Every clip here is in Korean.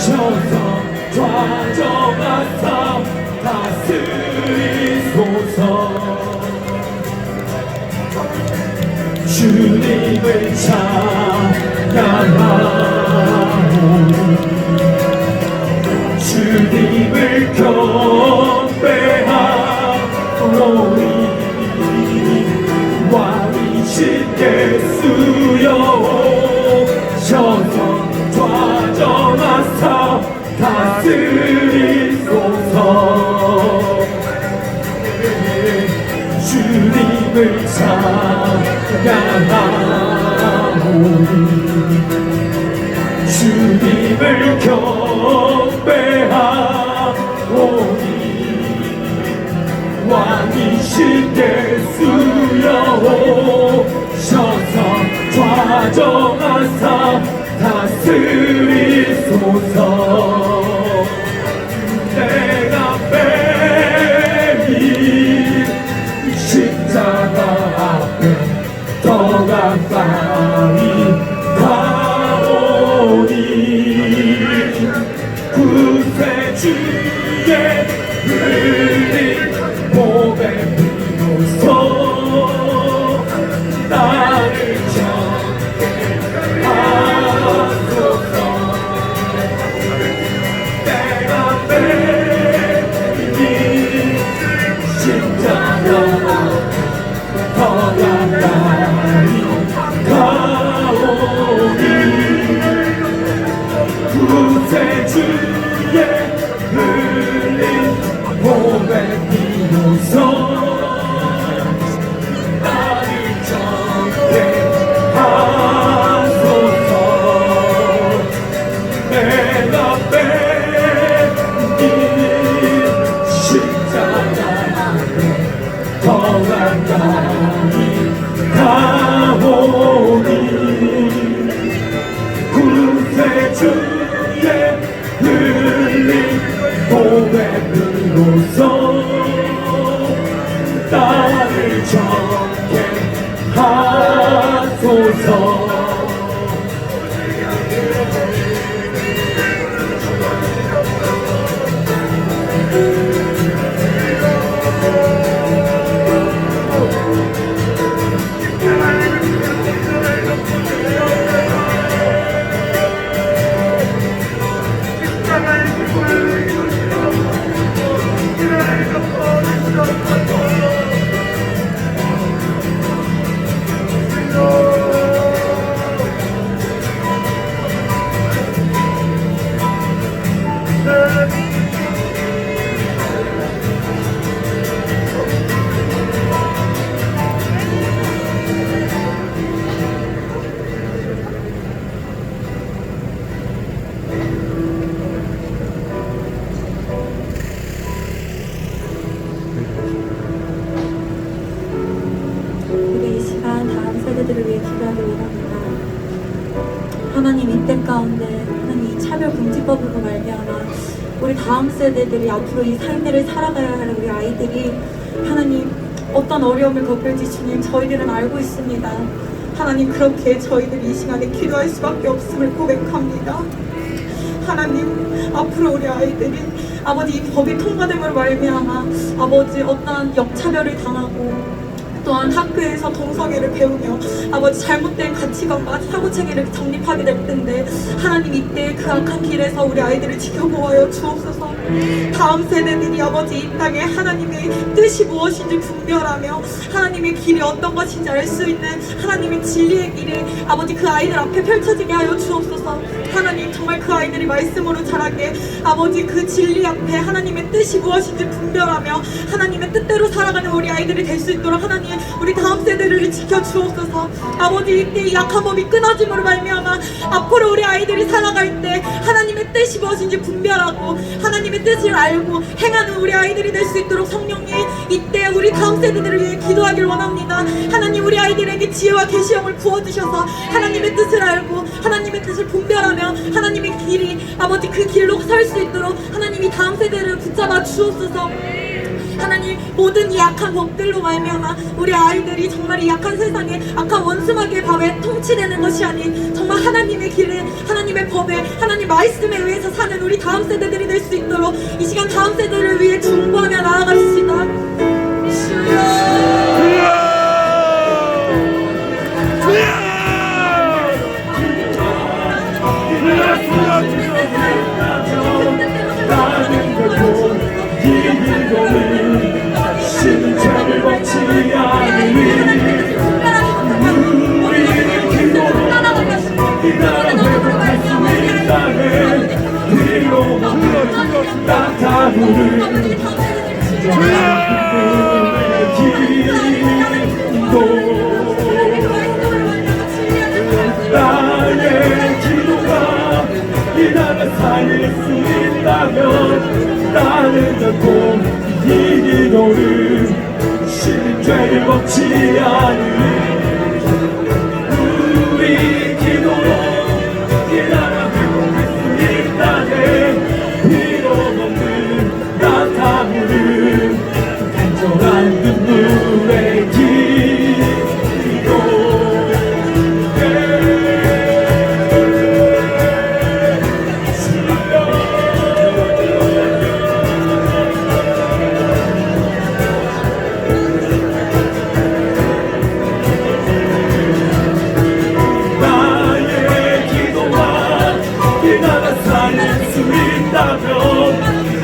오셔서 좌정하사 다스리소서. 주님을 찬양하오니 주님을 경배하오니 왕이신 예수여 오셔서 좌정하사 다스리소서. 주님을 찬양하오니 주님을 경배하오니 왕이신 예수여 오셔서 좌정하사 다스리소서. 내가 매일 십자가 앞에 더 가까이 가오니 구세주의 흘린 몸의 피로써 나를 정케 하소서. 내가 매일 십자가 더 가까이 가오니 구세주의 흘린 몸의 피로써 나를 정케 하소서. 내가 뺀 십자가 더 가까이 가오니 구세주의 흘린 몸의 피로써 나를 정케 하소서. 세대들을 위해 기도하기 원합니다. 하나님, 이때 가운데 하나님 이 차별금지법으로 말미암아 우리 다음 세대들이 앞으로 이 삶을 살아가야 할 우리 아이들이 하나님 어떤 어려움을 겪을지 주님 저희들은 알고 있습니다. 하나님, 그렇게 저희들이 이 시간에 기도할 수밖에 없음을 고백합니다. 하나님, 앞으로 우리 아이들이 아버지 이 법이 통과됨으로 말미암아 아버지 어떠한 역차별을 당하고 또한 학교에서 동성애를 배우며 아버지 잘못된 가치관과 사고체계를 정립하게 될 텐데 하나님, 이때 그 악한 길에서 우리 아이들을 지켜보아요 주옵소서. 다음 세대들이 아버지 이 땅에 하나님의 뜻이 무엇인지 분별하며 하나님의 길이 어떤 것인지 알 수 있는 하나님의 진리의 길이 아버지 그 아이들 앞에 펼쳐지게 하여 주옵소서. 하나님, 정말 그 아이들이 말씀으로 자라게 아버지 그 진리 앞에 하나님의 뜻이 무엇인지 분별하며 하나님의 뜻대로 살아가는 우리 아이들이 될 수 있도록 하나님 우리 다음 세대를 지켜주옵소서. 아버지, 이때 이 약한 법이 끊어짐으로 말미암아 앞으로 우리 아이들이 살아갈 때 하나님의 뜻이 무엇인지 분별하고 하나님의 뜻을 알고 행하는 우리 아이들이 될 수 있도록 성령님 이때 우리 다음 세대들을 위해 기도하길 원합니다. 하나님, 우리 아이들에게 지혜와 계시형을 부어주셔서 하나님의 뜻을 알고 하나님의 뜻을 분별하며 하나님의 길이 아버지 그 길로 설 수 있도록 하나님이 다음 세대를 붙잡아 주옵소서. 하나님, 모든 이 약한 법들로 말미암아 우리 아이들이 정말 이 약한 세상에 악한 원수마귀의 법에 통치되는 것이 아닌 정말 하나님의 길에 하나님의 법에 하나님 말씀에 나라를 위해서 사는 우리 다음 세대들이 될 수 있도록 이 시간 다음 세대를 위해 중보하며 나아갑시다. 나는 결코 이기고는 신체를 벗지 않으니 우리의 기도로 이 나라 회복할 수 있다네 위로 나타누는 나의 기도가 이 나라 살릴 수 있다면 나는 결코 이 기도를 신죄를 벗지 않으리 우리 기도로 이 나라 회복할 수 있다네 피로 없는 나타누는 간절한 눈물의 기도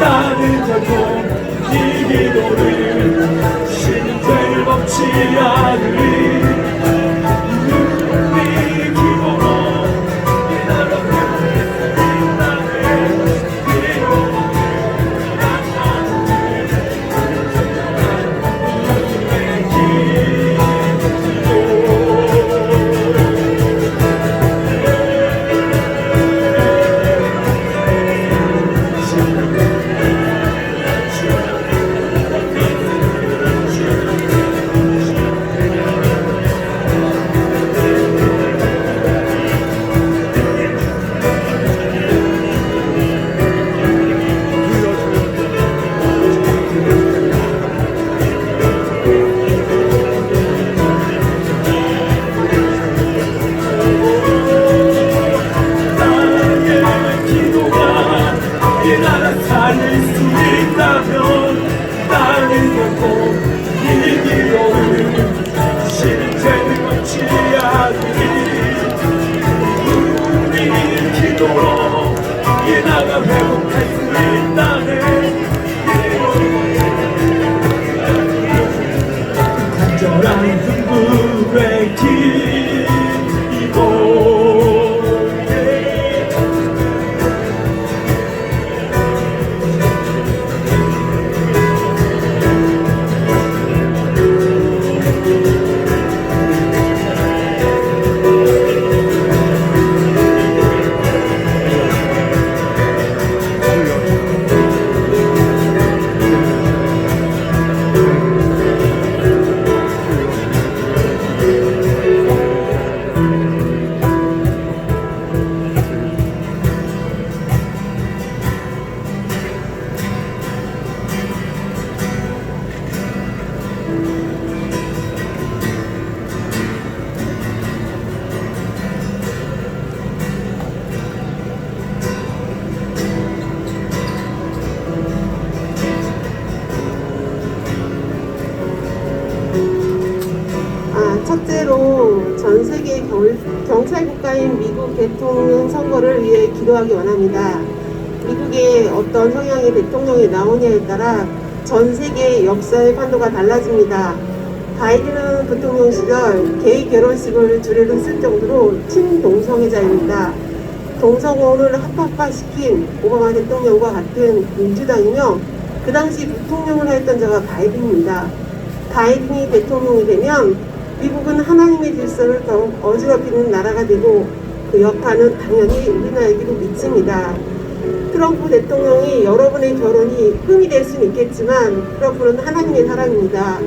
나는 결코 이 기도를 신죄를 벗지 않으리 우리 기도로 이 나라 회복할 수 있다네 위로 나타나는 눈물의 기도 이 나라 살릴 수 있다면 나는 결코 이 기도를 신죄를 벗지 않으리 우리 기도로 이 나라 회복할 수 있다네 간절한 눈물의 기도 첫째로 전 세계 경찰 국가인 미국 대통령 선거를 위해 기도하기 원합니다. 미국의 어떤 성향의 대통령이 나오냐에 따라 전 세계 역사의 판도가 달라집니다. 바이든 부통령 시절 게이 결혼식을 주례로 쓸 정도로 친동성애자입니다. 동성혼을 합법화시킨 오바마 대통령과 같은 민주당이며 그 당시 부통령을 했던 자가 바이든입니다. 바이든이 대통령이 되면 미국은 하나님의 질서를 더욱 어지럽히는 나라가 되고 그 여파는 당연히 우리나라에게도 미칩니다. 트럼프 대통령이 여러분의 결혼이 흠이 될 수는 있겠지만 트럼프는 하나님의 사람입니다.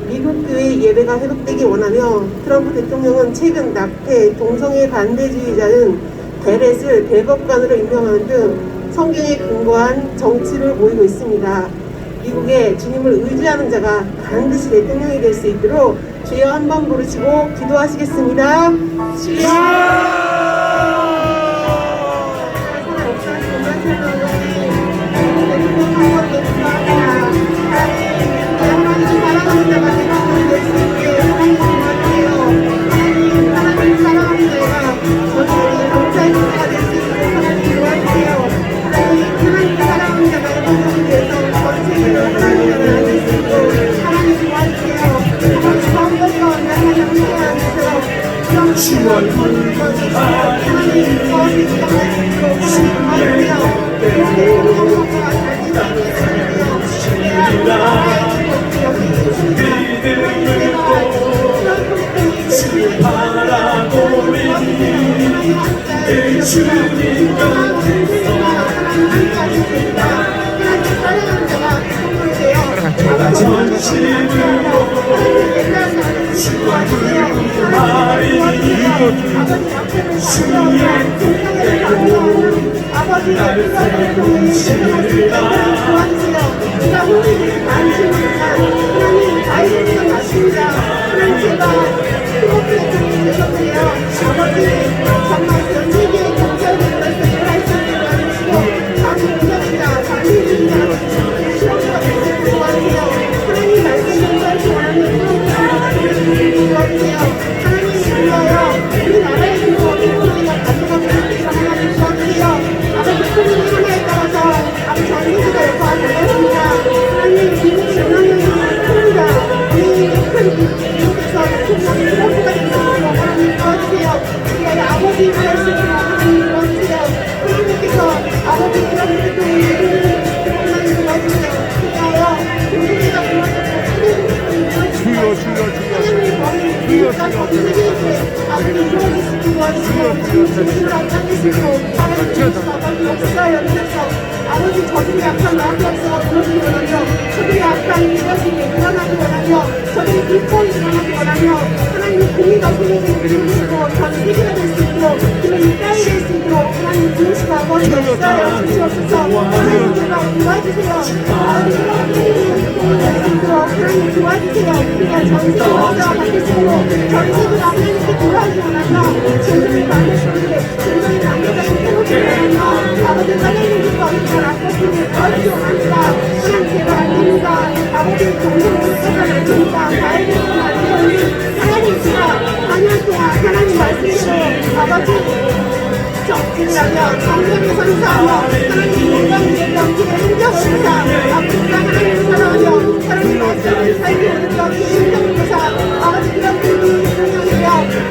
미국 교회 예배가 회복되기 원하며 트럼프 대통령은 최근 낙태, 동성애 반대주의자는 베렛을 대법관으로 임명하는 등 성경에 근거한 정치를 보이고 있습니다. 미국에 주님을 의지하는 자가 반드시 대통령이 될 수 있도록 주여 한번 부르시고 기도하시겠습니다. 주여! 바라고 있니 내 주님 곁에서 전심으로 주와 불구하리니 주의 뜻대로 나를 살려주시리라 제가 우리를 관심이지만 하나님 가이드가 맞습니다. 하나님 제가 그렇게 되셨네요. 아버지 정말 전 세계의 경찰들을 할수 있게 도와주시고 자기 운전자, 자기 운전자 실험과 되시길 도와주세요. 하나님 말씀을 살지 원하는 그런 도와주세요. 하나님 불러요. 우리나라에서 우리가 가져가고 있는 하나님 도와주세요. 아버지 소문이 하나에 따라서 아버지 전 세계가 역할을 잘했습니다. 하나님 미국의 영향력이 큽니다. 큰 미국에서 큰 트럼프가 되어서 하나님 도와주세요. 우리의 아버지 말씀으로 하나님 도와주세요. 하나님께서 아버지 트럼프 대통령을 하나님 도와주세요. 그리하여 우리가 하나님의 머리를 위에까지 세계에 아버지 이루어질 수 있게 도와주시고 주님을 안장하시고 하나님께서 아버지 역사에 주셔서 아버지 저들이 약한 마음이 없어 그러기 원하며 저들이 약한 이것이 일어나기 원하며 저들이 불법이 일어나기 원하며 하나님의 공의가 소명되게 주시고 전 세계가 될 수 있도록 그리고 이 땅이 될 수 있도록 하나님 주시고 아버지 역사에 주시옵소서 하나님 제가 도와주세요 아버지 하나님 도와주세요 우리가 전 세계 역사가 바뀔 수 있도록 전 세계가 하나님께 돌아오기 원하며 진정이 많으시는데 진정이 남겨가는 행복이 원하며 아버지 하나님 우리가 아버지를 도와주기 원합니다. 하나님 제발 안 됩니다. 아버지 동생을 생각을 안 됩니다. 가해주시면 안 돼요. 하나님 제가 4년 동안 하나님 말씀으로 아버지 정진이라며 정성을 선사하며 하나님 건강을 영기를 행정을 사 아버지가 하나님을 사랑하며 하나님 말씀을 살기 오는 것이 행정을 보사 아버지 그런 분이 대통령이며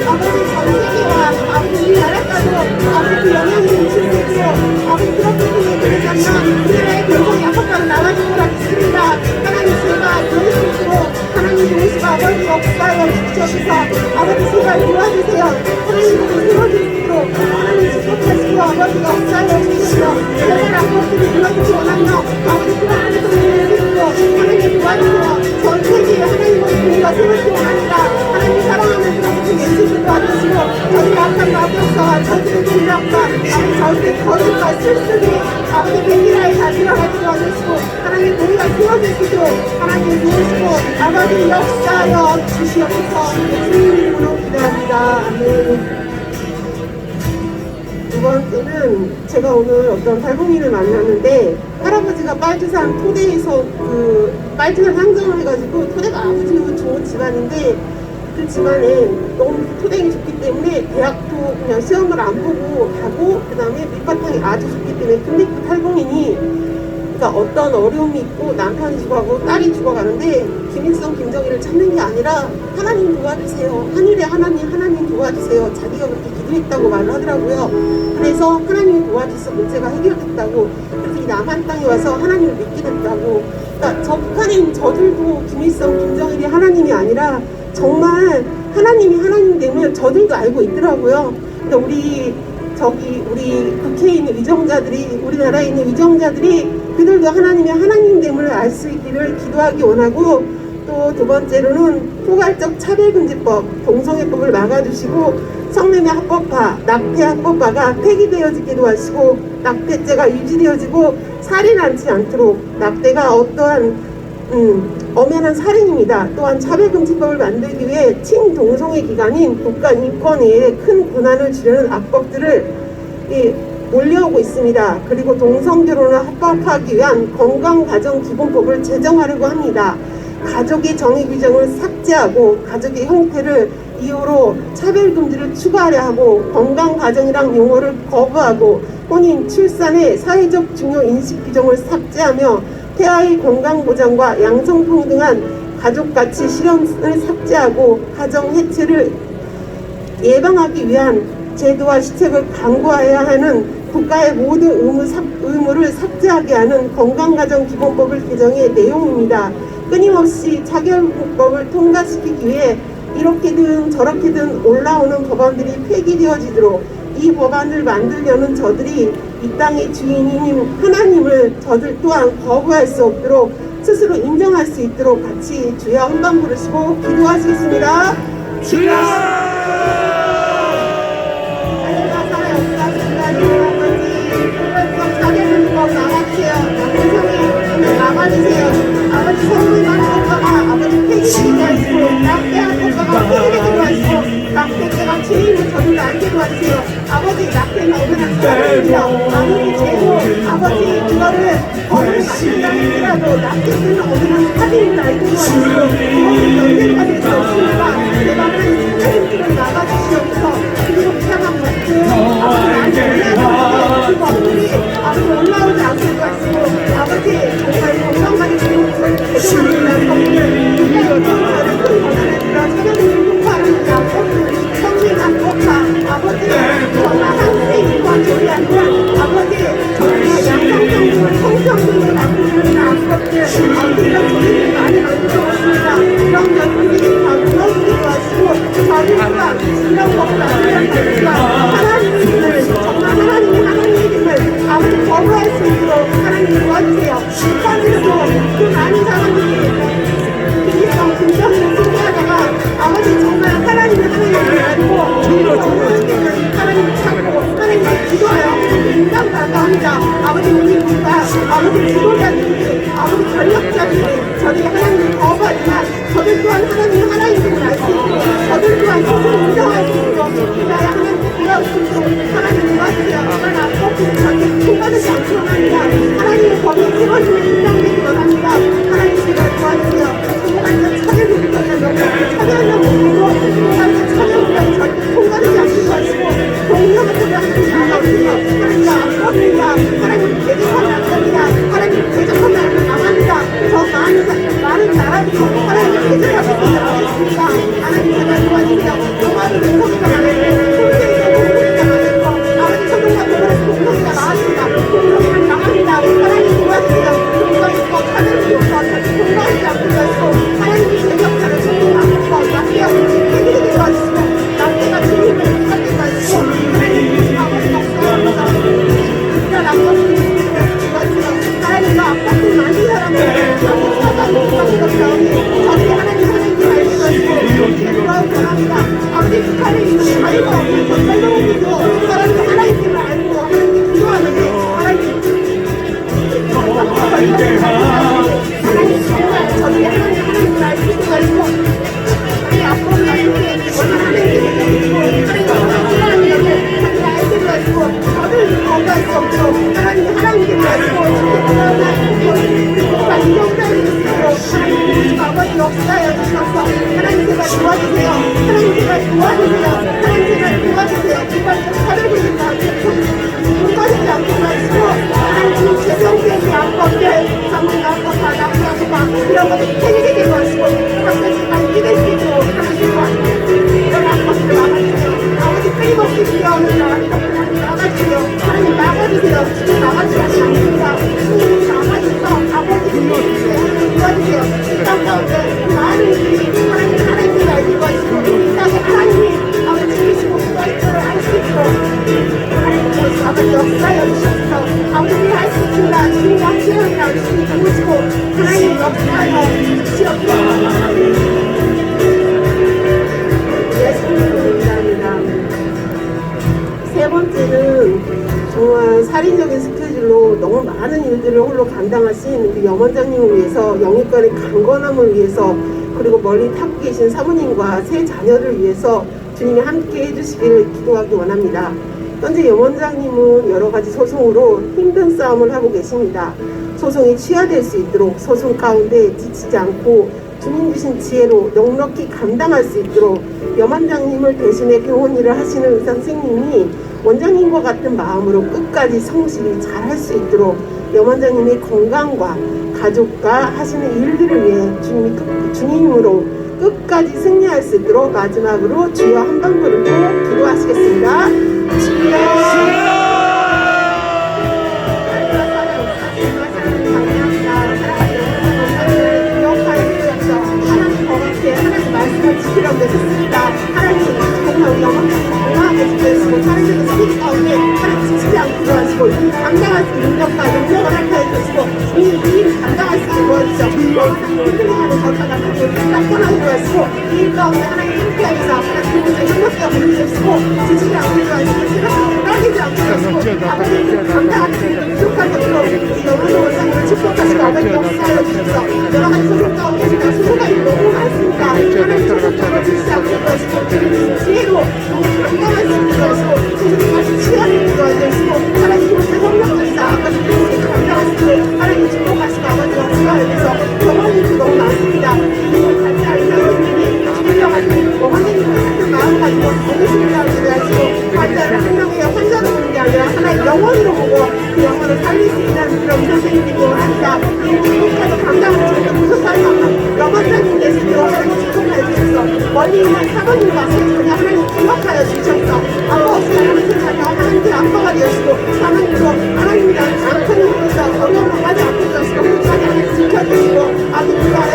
아버지 전 세계와 아버지 우리나라까지도 아버지 그 영향이 미칠 수 있도록 아버지 그런 분이 되셨나 우리나라의 결국 약속과는 나가지 못하겠습니다. 하나님 제가 이룰 수 있도록 하나님 도우시고 아버지 역사에 주셔서 아버지 제발 도와주세요. 하나님을 세워줄 수 있도록 하나님 축복하시고 아버지 역사에 주셔서 제발 아버지를 도와주시 원하며 아버지 그런 안에서 주시고 하나님 도와주세요. 전 세계에 하나님의 공의가 세워지기 원합니다. 하나님 사랑하는 그런 예수를 도와주시고 저들이 약한 마법과 저들의 능력과 아버지 저들의 거짓과 실수들이 아버지 백미라에 다 들어가지 않으시고 하나님 공의가 세워질 수 있도록 하나님 도우시고 아버지 역사여 주시옵소서 주님 이름으로 기도합니다. 아멘. 두 번째는 제가 오늘 어떤 달봉이를 만났는데 할아버지가 빨주산 토대에서 그 빨주산 상정을 해가지고 토대가 아주 좋은 집안인데 그 집안에 너무 토대가 좋기 때문에 대학도 그냥 시험을 안 보고 가고 그 다음에 밑바탕이 아주 좋기 때문에 근데 그 탈봉인이 그러니까 어떤 어려움이 있고 남편이 죽어가고 딸이 죽어가는데 김일성 김정일을 찾는 게 아니라 하나님 도와주세요. 하늘의 하나님 도와주세요. 자기가 그렇게 기도했다고 말을 하더라고요. 그래서 하나님이 도와주셔서 문제가 해결됐다고 그래서 이 남한 땅에 와서 하나님을 믿게 됐다고 그러니까 저 북한에 있는 저들도 김일성 김정일이 하나님이 아니라 정말 하나님이 하나님 되면 저들도 알고 있더라고요. 근데 우리 국회에 있는 위정자들이 우리나라에 있는 위정자들이 그들도 하나님의 하나님됨을 알 수 있기를 기도하기 원하고 또 두 번째로는 포괄적 차별금지법 동성애법을 막아주시고 성매매 합법화, 낙태 합법화가 폐기되어지게 도와주시고 낙태죄가 유지되어지고 살인하지 않도록 낙태가 어떠한 엄연한 살인입니다. 또한 차별금지법을 만들기 위해 친동성애 기관인 국가인권위에 큰 권한을 주려는 악법들을 몰려오고 있습니다. 그리고 동성결혼을 합법화하기 위한 건강가정기본법을 제정하려고 합니다. 가족의 정의 규정을 삭제하고 가족의 형태를 이유로 차별금지를 추가하려 하고 건강가정이란 용어를 거부하고 혼인, 출산의 사회적 중요 인식 규정을 삭제하며 태아의 건강보장과 양성평등한 가족가치 실현을 삭제하고 가정 해체를 예방하기 위한 제도와 시책을 강구해야 하는 국가의 모든 의무를 삭제하게 하는 건강가정기본법을 개정의 내용입니다. 끊임없이 차별법을 통과시키기 위해 이렇게든 저렇게든 올라오는 법안들이 폐기되어지도록 이 법안을 만들려는 저들이 이 땅의 주인인 하나님을 저들 또한 거부할 수 없도록 스스로 인정할 수 있도록 같이 주여 한번 부르시고 기도하시겠습니다. 주여 하나님과 살아없다 주님 아버지 자기는 법 나가주세요. 남편성이 나가주세요. 아버지 성물만 것과가 아버지 폐기되기도 하시고 낙태한 것과가 폐기되기도 하시고 낙태죄가 죄인을 저를 알게도 하세요. 아버지 낙태는 어느 사람입니다. 아무리 죄고 아버지 그거를 법을 만든다 할지라도 낙태죄는 어느 사람을 알게도 하시고 그거를 연대가 될 수 없습니다. 제발 하나님을 나가주시옵소서. 그리고 피하만 먹고 아버지 나한테 그 법들이 아버지 올라오지 않게 하시고 아버지 정말 건강하게 되는 것을 개정합니다. 성령 다른 큰 권한을 들어 차려드리는 통과하는 양법 성령 안법화 아버지 정말 한세인과 조리하는 아버지 정말 양성성을 성성을 만드는 안법들 이런 조리를 많이 만들어왔습니다. 이런 것들이 다 무너지기도 하시고 저희가 이런 법을 만들었습니다. 하나님을 정말 하나님의 아버지 거부할 수 있도록 하나님 도와주세요. 북한에서도 그 많은 사람들이 그리스도 긍정을 승리하다가 아버지 정말 하나님을 알고 하나님을 찾고 하나님을 기도하여 인간 반가합니다. 아버지 우리가 아버지 지도자들이 아버지 권력자들이 저들이 하나님을 거부하지만 저들 또한 하나님이 하나님을 알 수 있고 저들 또한 스스로 인정할 수 있고 기다야 하나님께 돌아올 수 있도록 하나님 도와주세요. 하나 앞으로 저렇게 통과되지 않기로 합니다. 하나님의 법이 세워지는 인정되기 원합니다. 하나님 제발 도와주세요. 완전 차별을 거냐면 차별을 못하고 완전 차별을 절대 통과되지 않기로 하시고 동료가 통과하지 않았습니다. 하나님 앞섭니다. 하나님 대적하면 안 됩니다. 하나님 대적하면 나갑니다. 저 많은 나라들이 하나님을 대적하고 있습니다. 하나님 제발 도와주세요. 영화도 공동이가 많았고 통제에서 공동이가 많았고 아버지 소동과 공동이가 나왔습니다. 공동이는 나갑니다. 하나님 도와주세요. 공동이 더 차별이 없어 공동하지 않기로 하시고 하나님이 대적하는 소동하는 것 낙태하고 해결되게 도와주시고 낙태가 주님을 하게 도와주시고 하나님 아버지 역사합니다. 진짜 낙태를 하나님과 아파트 많은 사람들 아버지 사과를 주시는 것처럼 저들이 하나님을 알게 도와주시고 이렇게 돌아오기 원합니다. 아버지 북한에 있는 자유가 없는 것 설명해주고 사람들이 하나님을 알고 하나님께 기도하는데 하나님 하나님 정말 저들이 하나님을 알 수 있고 이 앞으로 하나님께 하나님께 하나님을 알게 도와주고 저를 거부할 수 없도록 하나님이 하나님께 도와주고 정말 인정자를 주시도록 하나님 아버지 역사하여 주셔서 하나님 제발 도와주세요. 하나님 제발 도와주세요. 하나님 제발 도와주세요. 제발 차려드리지 않고 통과되지 않게 하시고 하나님 재정되지 않건데 장문 나빠가 나빠가 이런 것들이 폐기되게 하시고 그것까지 기댈 수 있도록 하나님 도와주세요. 이런 것들을 막아주세요. 아버지 끊임없이 기도하는 나가주세요. 하나님 나가주세요. 지금 나가주지 않습니다. 주님 나가주셔서 아버지 도와주세요. 이 땅 가운데 많은 일이 하나님을 알고 하시고 이 땅에 하나님이 아버지 지키시고 그것들을 알 수 있도록 하나님 아버지 역사여 주셔서 아버지 할 수 있습니다. 주님과 함께하리라 주님이 도우시고 하나님 역사여 주시옵소서. 예수님 감사합니다. 세 번째는 정말 살인적인 스케줄로 너무 많은 일들을 홀로 감당하신 우리 염원장님을 위해서 영육간의 강건함을 위해서 그리고 멀리 타고 계신 사모님과 세 자녀를 위해서 주님이 함께 해주시기를 기도하기 원합니다. 현재 염원장님은 여러 가지 소송으로 힘든 싸움을 하고 계십니다. 소송이 취하될 수 있도록 소송 가운데 지치지 않고 주님 주신 지혜로 넉넉히 감당할 수 있도록 염원장님을 대신해 병원 일을 하시는 의사 선생님이 원장님과 같은 마음으로 끝까지 성실히 잘할 수 있도록 염원장님의 건강과 가족과 하시는 일들을 위해 주님으로 끝까지 승리할 수 있도록 마지막으로 주여 한 번 부르고 기도하시겠습니다. 주여 말씀을 지키라고 하셨습니다. 하나님 정말 영원하게 지켜주시고 하나님의 스피드 가운데 하나님 지치지 않고 도와주시고 감당할 수 있는 능력과 영역을 하게 해주시고 이 일을 감당할 수 있게 도와주시고 하나님 흔들리는 것과 나타내고 낙관하게 도와주시고 이 일 가운데 하나님 함께하면서 하나님 그분의 협력과 보내주시고 지치지 않고 도와주시고 떨리지 않고 도와주시고 아버님 감당할 수 있는 부족한 것으로 이 영혼의 삶을 축복하시고 아버님 역사하여 주셔서 여러 가지 소속 가운데 제가 소속가 너무 많습니다. 하나님 소속감을 주시지 않고 도와주시고 지혜로 감당할 수 있게 도와주시고 주님께서 치유하는 도와주시고 하나님 그분의 협력하시고 아버님 그분이 감당할 수 있게 하나님 축복하시고 아버님 역사하여 주셔서 경험이 너무 많습니다. 이걸 같이 알려주는 분이 주님이어가지고 하나님 같은 마음 가지고 보내주시라고 기도하시고 환자를 한 명의 환자로 보는 게 아니라 하나의 영혼으로 보고 그 영혼을 살릴 수 있는 그런 선생님이고 합니다. 행복하고 감당을 주시고 무속하지 않고 영원적인 예수님으로 하나님 축복하여 주셔서 멀리 있는 사모님과 세주님 하나님 기억하여 주셔서 아빠 없이 하나님 자녀 하나님께 아빠가 되시고 하나님으로 하나님이랑 장편으로서 어려움을 하지 않게 되시고 무지하게 하나님 지켜주시고 아버지 위하여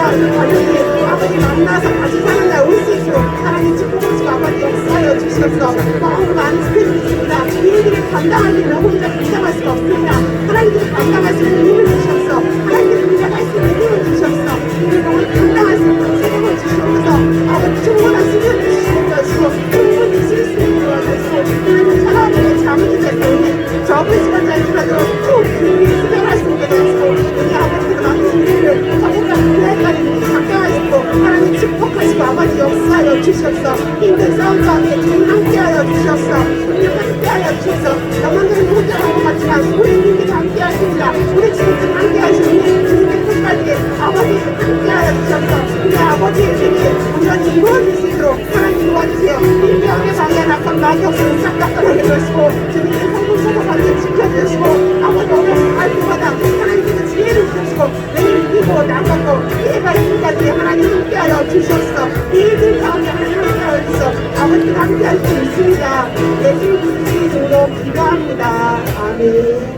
아버지 만나서 같이 사는 날 올 수 있도록 하나님 축복하시고 아버지 역사하여 주셔서 너무 많은 스케줄이 있습니다. 이 일을 감당할 일은 혼자 감당할 수가 없습니다. 하나님께서 감당할 수 있는 힘을 주셔서 하나님께서 감당할 수 있는 힘을 주셔서 이 영을 감당할 수 있는 세력을 주셔서 아버지 충분한 수련을 주시는 것이고 충분히 쉴 수 있는 것이고 하나님 사람의 자문이 때문에 적은 시간 잘지라도 쭉 길게 수련할 수 있게 되시고 우리 아버지께서 맡은 일을 정말 그날까지 감당하시고 하나님 축복하시고 아버지 역사하여 주셔서 힘든 싸움 가운데 주님 함께하여 주셔서 주님 함께하여 주셔서 영원적인 혼자 가는 것 같지만 우리 주님께서 함께하십니다. 우리 주님께서 함께하시니 주님의 끝까지 아버지 함께하여 주셔서 우리 아버지의 뜻이 온전히 이루어질 수 있도록 하나님 도와주세요. 인명의 방해 낙한 마귀 없으면 싹싹하게 되시고 주님의 성공 소속한테 지켜주시고 아버지 어려운 갈등마다 하나님께서 지혜를 주시고 내일 이기고 나가고 기회가 있기까지 하나님 함께하여 주셔서 이 일들 가운데 하나님 함께하여 주셔서 아버지가 함께할 수 있습니다. 예수님 그리스도의 이름으로 기도합니다. 아멘.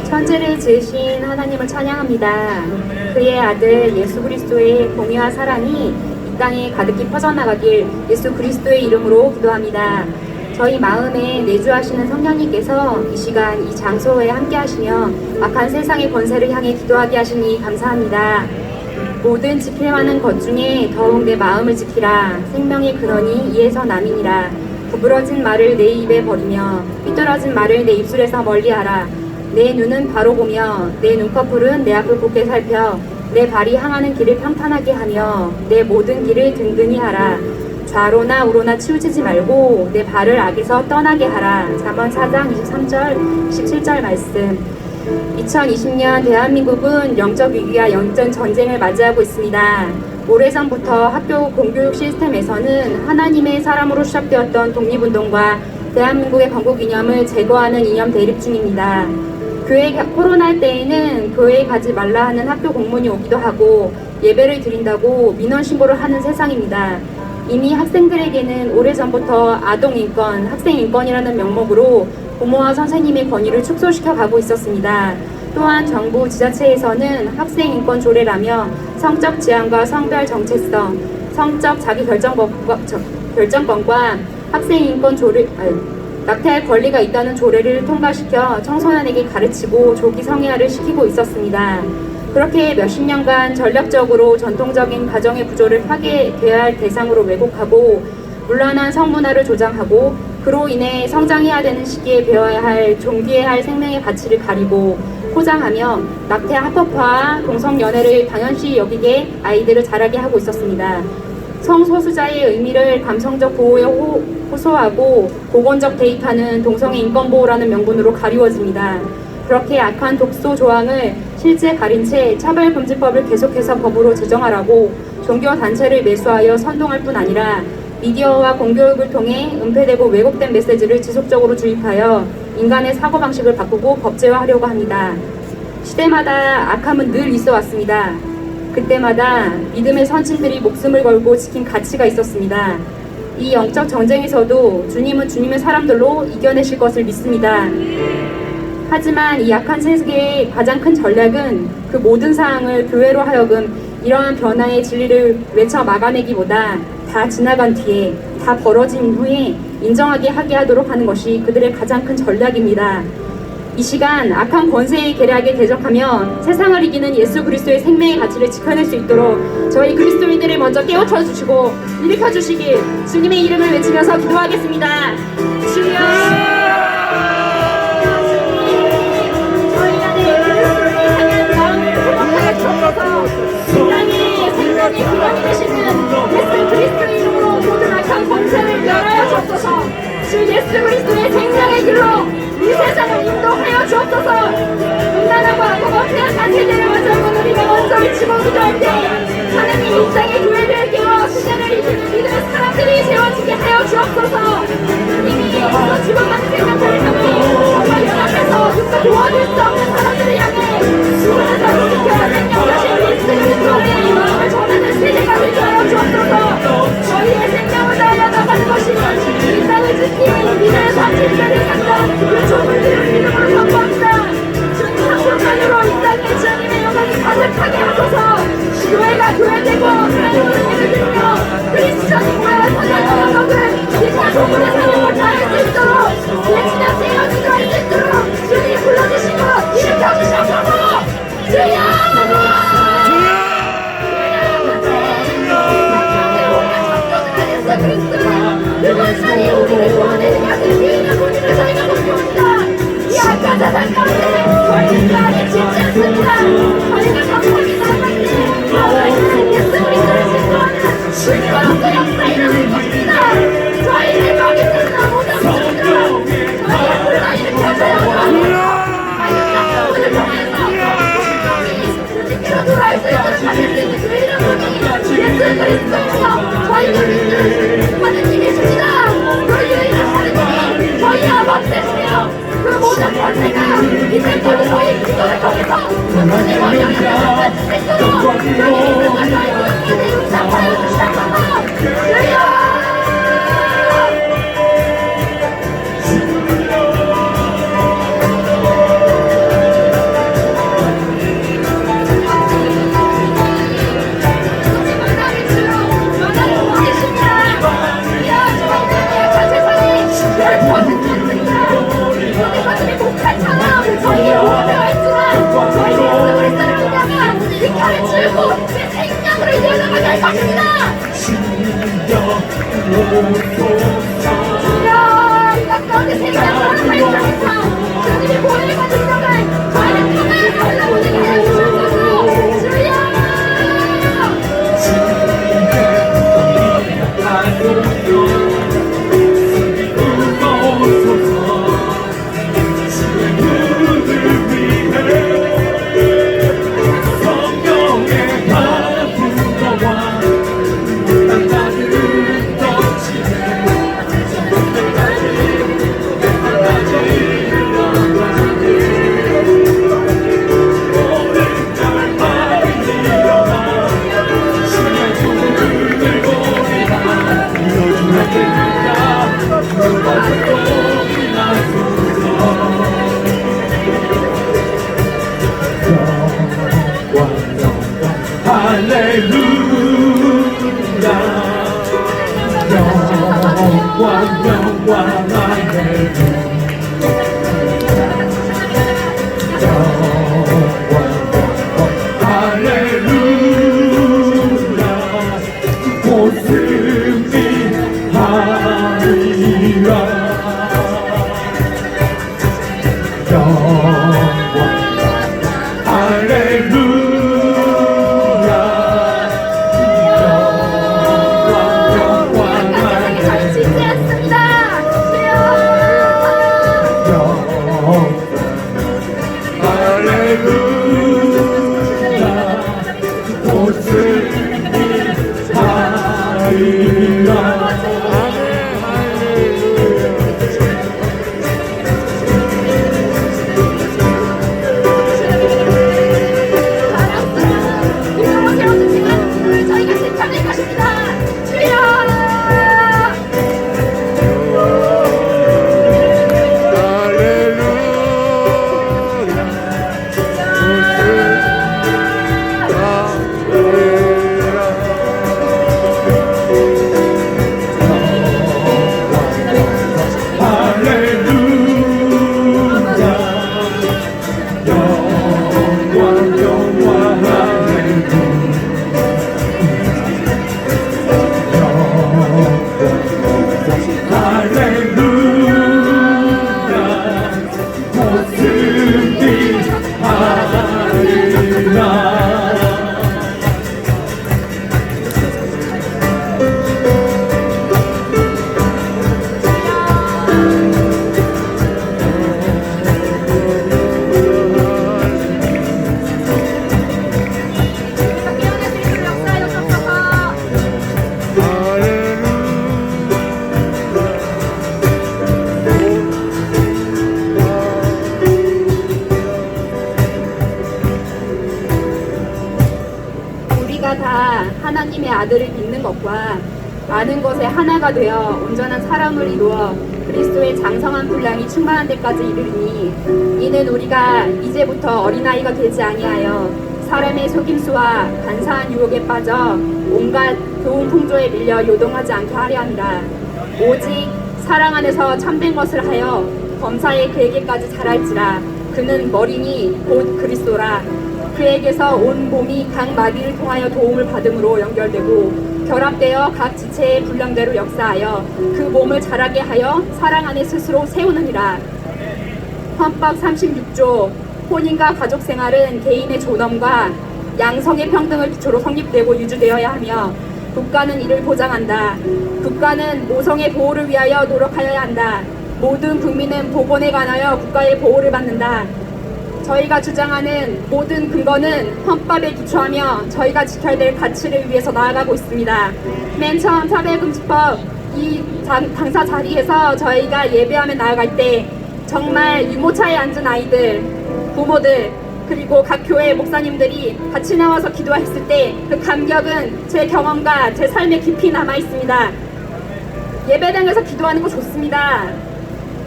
천지를 지으신 하나님을 찬양합니다. 그의 아들 예수 그리스도의 공의와 사랑이 이 땅에 가득히 퍼져나가길 예수 그리스도의 이름으로 기도합니다. 저희 마음에 내주하시는 성령님께서 이 시간 이 장소에 함께 하시며 악한 세상의 권세를 향해 기도하게 하시니 감사합니다. 모든 지킬 만한 것 중에 더욱 내 마음을 지키라. 생명의 근원이 이에서 남이니라. 구부러진 말을 내 입에 버리며 삐뚤어진 말을 내 입술에서 멀리하라. 내 눈은 바로 보며 내 눈꺼풀은 내 앞을 곱게 살펴 내 발이 향하는 길을 평탄하게 하며 내 모든 길을 든든히 하라. 좌로나 우로나 치우치지 말고 내 발을 악에서 떠나게 하라. 잠언 4장 23절 17절 말씀. 2020년 대한민국은 영적 위기와 영적 전쟁을 맞이하고 있습니다. 오래전부터 학교 공교육 시스템에서는 하나님의 사람으로 시작되었던 독립운동과 대한민국의 건국 이념을 제거하는 이념 대립 중입니다. 코로나 때에는 교회에 가지 말라 하는 학교 공문이 오기도 하고 예배를 드린다고 민원 신고를 하는 세상입니다. 이미 학생들에게는 오래전부터 아동인권, 학생인권이라는 명목으로 부모와 선생님의 권위를 축소시켜 가고 있었습니다. 또한 정부 지자체에서는 학생인권 조례라며 성적 지향과 성별 정체성, 성적 자기 결정권과 학생인권 조례, 낙태할 권리가 있다는 조례를 통과시켜 청소년에게 가르치고 조기 성애화를 시키고 있었습니다. 그렇게 몇십 년간 전략적으로 전통적인 가정의 구조를 파괴되어야 할 대상으로 왜곡하고 문란한 성문화를 조장하고 그로 인해 성장해야 되는 시기에 배워야 할 존귀해야 할 생명의 가치를 가리고 포장하며 낙태 합법화와 동성연애를 당연시 여기게 아이들을 자라게 하고 있었습니다. 성소수자의 의미를 감성적 보호에 호소하고 보건적 대입하는 동성애 인권보호라는 명분으로 가리워집니다. 그렇게 악한 독소 조항을 실제 가린 채 차별금지법을 계속해서 법으로 제정하라고 종교단체를 매수하여 선동할 뿐 아니라 미디어와 공교육을 통해 은폐되고 왜곡된 메시지를 지속적으로 주입하여 인간의 사고방식을 바꾸고 법제화하려고 합니다. 시대마다 악함은 늘 있어 왔습니다. 그때마다 믿음의 선진들이 목숨을 걸고 지킨 가치가 있었습니다. 이 영적 전쟁에서도 주님은 주님의 사람들로 이겨내실 것을 믿습니다. 하지만 이 약한 세계의 가장 큰 전략은 그 모든 사항을 교회로 하여금 이러한 변화의 진리를 외쳐 막아내기보다 다 지나간 뒤에, 다 벌어진 후에 인정하게 하게 하도록 하는 것이 그들의 가장 큰 전략입니다. 이 시간 악한 권세의 계략에 대적하며 세상을 이기는 예수 그리스도의 생명의 가치를 지켜낼 수 있도록 저희 그리스도인들을 먼저 깨우쳐 주시고 일으켜 주시길 주님의 이름을 외치면서 기도하겠습니다. 주여! 저희 안에 그리스도를 향한 마음을 회복하여 주옵소서. 이 땅에 생명의 기반이 되시는 예수 그리스도의 이름으로 모든 악한 권세를 멸하여 주옵소서. 주 예수 그리스도의 생명의 길로 이 세상을 인도하여 주옵소서. 음란하고 악하고 태양한 세대를 맞아보는 우리가 먼저 외치고 기도할 때 하나님 이 땅의 교회를 깨워 시대를 이기는 믿음의 사람들이 세워지게 하여 주옵소서. 이미 더 죽어가는 생명들을 향해 정말 연합해서 누가 도와줄 수 없는 사람들을 향해 죽어서 지켜 생명 자신 예수 그리스도의 마음을 전하는 세대가 되게 하여 주옵소서. 저희의 생명을 다하여 나가는 것이 이 땅을 지키는 믿음의 선진들을 향한 그 조물들을 믿음으로 선포합니다. 주님 한 분만으로 이 땅에 주님의 영광이 가득하게 하소서. 교회가 교회되고 하나님을 믿으며 그리스도님과 선한 영광을 빛과 소문의 사랑을 다할 수 있도록 외치며 세워지게 할 수 있도록 주님 불러주시고 일으켜 주셔서 주여! 그것만이 우리를 구원해내게 하는 유일한 분이를 저희가 목표합니다. 이 악한 세상 가운데 저희가 안에 짓지 않습니다. 저희가 감사하게 나아갈 때 하나님은 예수 그리스도를 신고하는 불교로서 역사 일어날 것입니다. 저희를 거기 있는 모든 분들은 저희의 불러 일으켜줘야 합니다. 하나님 오늘 통해서 주님께로 돌아올 수 있도록 하실 수 있는 그 이름 분이 예수 그리스도이며 저희를 믿는 하느님이십니다. 그 유일한 하느님이 저희 아버지 되시며 그 모든 권세가 이제부터 저희 기도를 통해서 하나님 영향을 받을 수 있도록 저희 믿음과 저희 모든 용납하여 주시옵소서. 주여! 저희의 오해가 있지만 저희 예수 그리스도를 믿다가 빛깔을 줄고 그 생명으로 이어나가게 할 것입니다. 주여 이 가까운데 생명으로 발전해서 주님의 보혈 받은 영을 저희를 통하여 흘러보내게 하여 주옵소서. 주여 많은 것에 하나가 되어 온전한 사람을 이루어 그리스도의 장성한 분량이 충만한 데까지 이르리니 이는 우리가 이제부터 어린아이가 되지 아니하여 사람의 속임수와 간사한 유혹에 빠져 온갖 교훈 풍조에 밀려 요동하지 않게 하려 함이라. 오직 사랑 안에서 참된 것을 하여 범사의 그에게까지 자랄지라. 그는 머리니 곧 그리스도라. 그에게서 온 몸이 각 마디를 통하여 도움을 받음으로 연결되고 결합되어 각 지체의 분량대로 역사하여 그 몸을 자라게 하여 사랑 안에 스스로 세우느니라. 헌법 36조 혼인과 가족생활은 개인의 존엄과 양성의 평등을 기초로 성립되고 유지되어야 하며 국가는 이를 보장한다. 국가는 모성의 보호를 위하여 노력하여야 한다. 모든 국민은 보건에 관하여 국가의 보호를 받는다. 저희가 주장하는 모든 근거는 헌법에 기초하며 저희가 지켜야 될 가치를 위해서 나아가고 있습니다. 맨 처음 차별금지법 이 당사 자리에서 저희가 예배하며 나아갈 때 정말 유모차에 앉은 아이들, 부모들, 그리고 각 교회 목사님들이 같이 나와서 기도했을 때 그 감격은 제 경험과 제 삶에 깊이 남아 있습니다. 예배당에서 기도하는 거 좋습니다.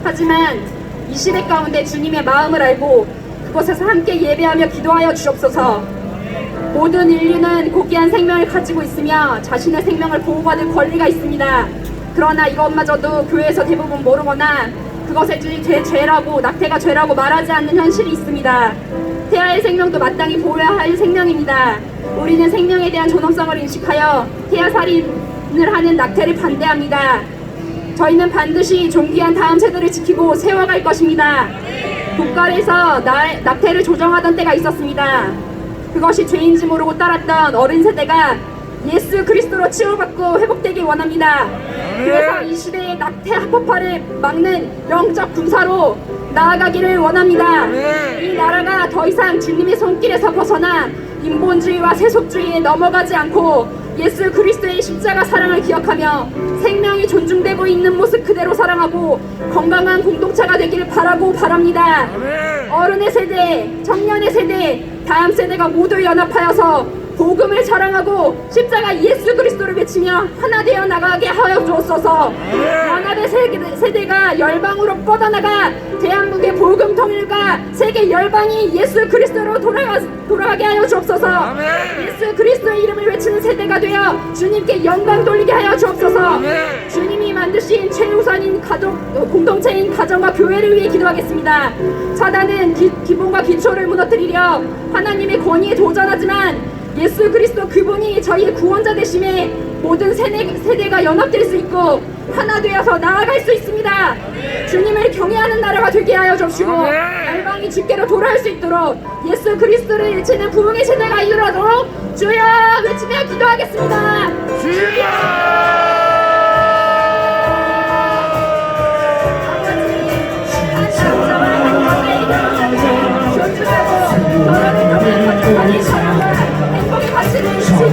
하지만 이 시대 가운데 주님의 마음을 알고 그곳에서 함께 예배하며 기도하여 주옵소서. 모든 인류는 고귀한 생명을 가지고 있으며 자신의 생명을 보호받을 권리가 있습니다. 그러나 이것마저도 교회에서 대부분 모르거나 그것에 죄라고 낙태가 죄라고 말하지 않는 현실이 있습니다. 태아의 생명도 마땅히 보호해야 할 생명입니다. 우리는 생명에 대한 존엄성을 인식하여 태아살인을 하는 낙태를 반대합니다. 저희는 반드시 존귀한 다음 세대를 지키고 세워갈 것입니다. 국가에서 낙태를 조정하던 때가 있었습니다. 그것이 죄인지 모르고 따랐던 어린 세대가 예수 그리스도로 치유받고 회복되길 원합니다. 그래서 이 시대의 낙태 합법화를 막는 영적 군사로 나아가기를 원합니다. 이 나라가 더 이상 주님의 손길에서 벗어나 인본주의와 세속주의에 넘어가지 않고 예수 그리스도의 십자가 사랑을 기억하며 생명이 존중되고 있는 모습 그대로 사랑하고 건강한 공동체가 되기를 바라고 바랍니다. 어른의 세대, 청년의 세대, 다음 세대가 모두 연합하여서 복음을 자랑하고 십자가 예수 그리스도를 외치며 하나 되어 나가게 하여 주옵소서. 연합의 세대가 열방으로 뻗어나가 대한민국의 복음 통일과 세계 열방이 예수 그리스도로 돌아가게 하여 주옵소서. 예수 그리스도의 이름을 외치는 세대가 되어 주님께 영광 돌리게 하여 주옵소서. 주님이 만드신 최우선인 가족, 공동체인 가정과 교회를 위해 기도하겠습니다. 사단은 기본과 기초를 무너뜨리려 하나님의 권위에 도전하지만 예수 그리스도 그분이 저희의 구원자 되심에 모든 세대가 연합될 수 있고 하나 되어서 나아갈 수 있습니다. 주님을 경외하는 나라가 되게 하여 주시고 열방이 주께로 돌아올 수 있도록 예수 그리스도를 외치는 부흥의 세대가 이루어도록 주여 외치며 기도하겠습니다.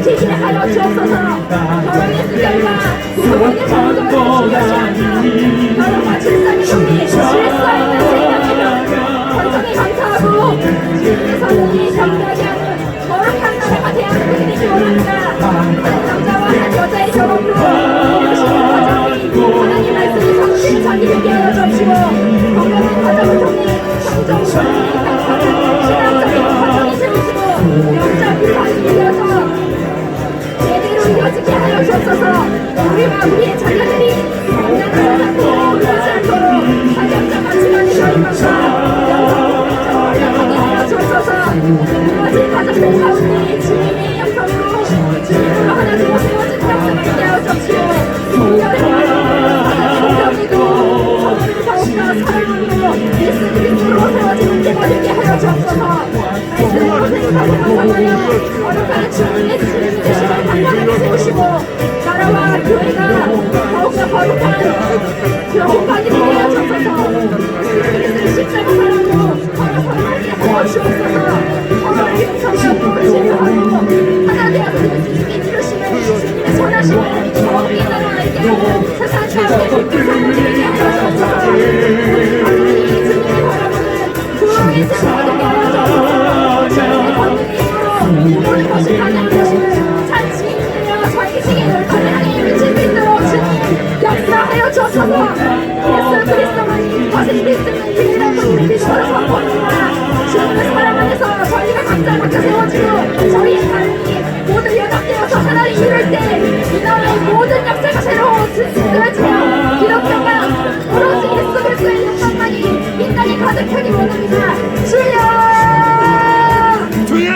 지키게 하여 주옵소서. 결혼의 수결과 부모님의 정성을 중요시하며 결혼과 질서의 정리, 질서 있는 생명이며 건성에 감사하고 주님의 성령이 경배하게 하는 거룩한 나라가 대한민국이 되기 원합니다. 한 남자와 한 여자의 결혼으로 이루어지는 과정이 하나님 말씀이 성실하게 되게 하여 주옵시고 건강한 가정을 통해 성정과 신앙적인 가정이 세우시고 영적 유산이 되어서 이어지게 하여 주옵소서. 우리와 우리의 자녀들이 건강한 삶으로 이루어지 않도록 사경적 가치관이 저희만과 영적 올라가게 하여 주옵소서. 무너진 가정들 가운데 주님의 영성으로 주님으로 하나 되어 세워진 역사가 있게 하여 주옵시고 공연의 공경이고 서로를 더욱더 사랑으로 예수 그리스도로 세워지는 때가 되게 하여 주옵소서. 말씀으로 생각하고 감사하여 거룩한 주님의 주님이 되시는 당당하게 세우시고 나라와 교회가 더욱더 거룩한 교회까지 되게 하여 주옵소서. 그리스도의 십자가 사랑으로 거룩하게 하여 주옵소서. 서로를 용서하고 진노하고 하나 되어서 주님께 이루시는 주님의 선하심을 더욱 깨달아알게 하고 세상 가운데 깊이 사모되게 하여 주옵소서. 우리 가족이 주님의 바라보는 구원의 세상이 되게 하여 주옵소서. 주님의 권능의 힘으로 모든 것을 가능하시는 찬치 저희 세계 열방을 향해 미칠 수 있도록 찬양합니다. 주여! 주여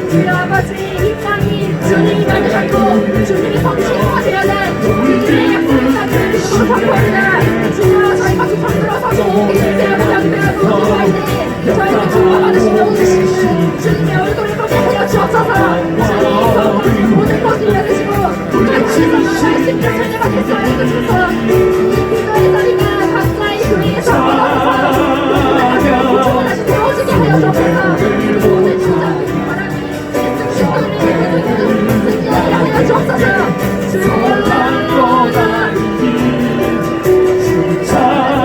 주여 아버지, 이 땅이 주님이 만드셨고 주님이 성취가 되어야 우리들의 약속의 땅을 믿음으로 선포합니다. 주여, 저희가 기쁨 들어서고 인생을 경배하고 기도할 때 저희가 주님 받으시며 오시는 주님의 얼굴을 보게 하여 주옵소서. 주님 모든 것을 이뤄주시고 하나님께서 말씀을 설명하 됐어 해주셔서 이 기도의 자리가 각자의 교회에서 다시 되어지게 하여 주옵소서. 모든 주장의 바람이 승리하게 하여 주옵소서. 주여 주차야